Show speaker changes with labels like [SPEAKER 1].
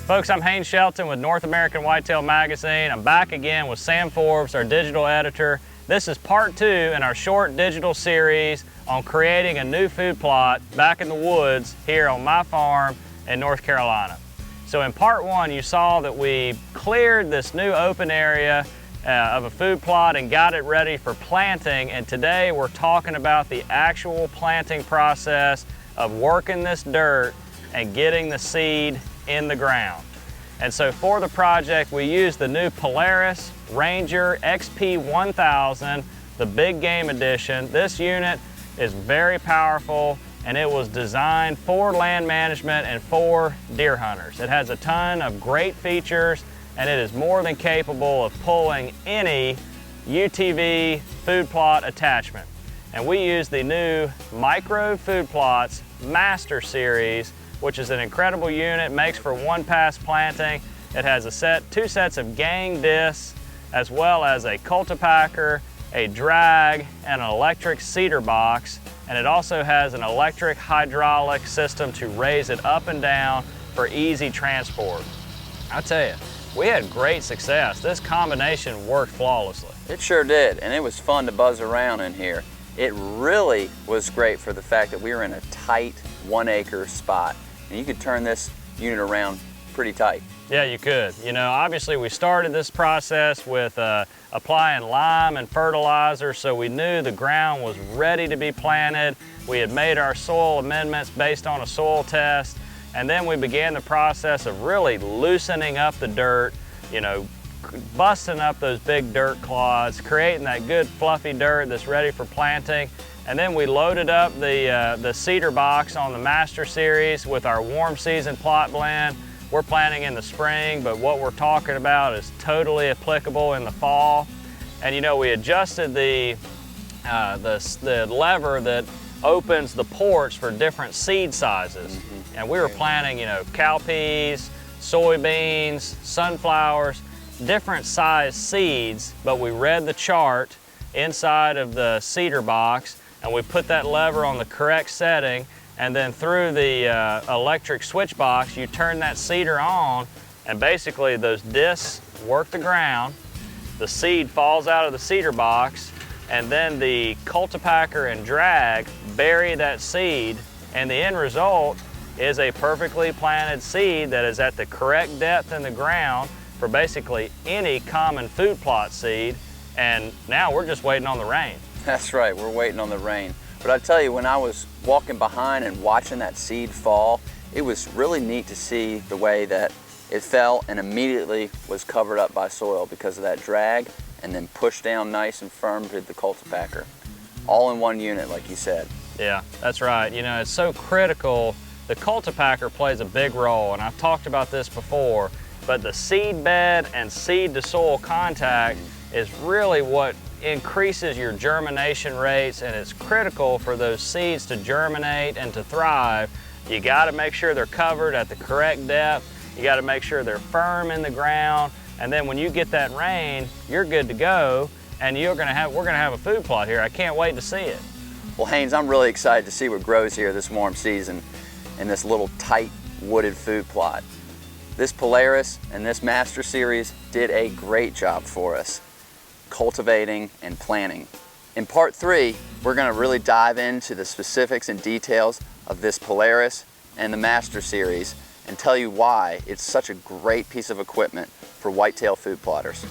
[SPEAKER 1] Folks, I'm Haynes Shelton with North American Whitetail Magazine. I'm back again with Sam Forbes, our digital editor. This is part 2 in our short digital series on creating a new food plot back in the woods here on my farm in North Carolina. So in part 1, you saw that we cleared this new open area of a food plot and got it ready for planting, and today we're talking about the actual planting process of working this dirt and getting the seed in the ground. And so for the project, we used the new Polaris Ranger XP1000, the big game edition. This unit is very powerful, and it was designed for land management and for deer hunters. It has a ton of great features, and it is more than capable of pulling any UTV food plot attachment. And we use the new Micro Food Plots Master Series, which is an incredible unit, makes for one-pass planting. It has two sets of gang discs, as well as a cultipacker, a drag, and an electric seeder box. And it also has an electric hydraulic system to raise it up and down for easy transport. I tell you, we had great success. This combination worked flawlessly.
[SPEAKER 2] It sure did, and it was fun to buzz around in here. It really was great for the fact that we were in a tight 1-acre spot, and you could turn this unit around pretty tight.
[SPEAKER 1] Yeah, you could. You know, obviously we started this process with applying lime and fertilizer, so we knew the ground was ready to be planted. We had made our soil amendments based on a soil test, and then we began the process of really loosening up the dirt, you know, busting up those big dirt clods, creating that good fluffy dirt that's ready for planting. And then we loaded up the seeder box on the Master Series with our warm season plot blend. We're planting in the spring, but what we're talking about is totally applicable in the fall. And you know, we adjusted the lever that opens the ports for different seed sizes. And we were planting, you know, cowpeas, soybeans, sunflowers, different size seeds, but we read the chart inside of the seeder box, and we put that lever on the correct setting, and then through the electric switch box, you turn that seeder on, and basically those discs work the ground, the seed falls out of the seeder box, and then the cultipacker and drag bury that seed, and the end result is a perfectly planted seed that is at the correct depth in the ground for basically any common food plot seed. And now we're just waiting on the rain.
[SPEAKER 2] That's right, we're waiting on the rain. But I tell you, when I was walking behind and watching that seed fall, it was really neat to see the way that it fell and immediately was covered up by soil because of that drag, and then pushed down nice and firm to the cultipacker. All in one unit, like you said.
[SPEAKER 1] Yeah, that's right. You know, it's so critical. The cultipacker plays a big role, and I've talked about this before, but the seed bed and seed to soil contact is really what increases your germination rates, and it's critical for those seeds to germinate and to thrive. You got to make sure they're covered at the correct depth. You got to make sure they're firm in the ground, and then when you get that rain, you're good to go, and we're gonna have a food plot here. I can't wait to see it.
[SPEAKER 2] Well, Haynes, I'm really excited to see what grows here this warm season in this little tight wooded food plot. This Polaris and this Master Series did a great job for us cultivating and planting. In part 3, we're going to really dive into the specifics and details of this Polaris and the Master Series and tell you why it's such a great piece of equipment for whitetail food plotters.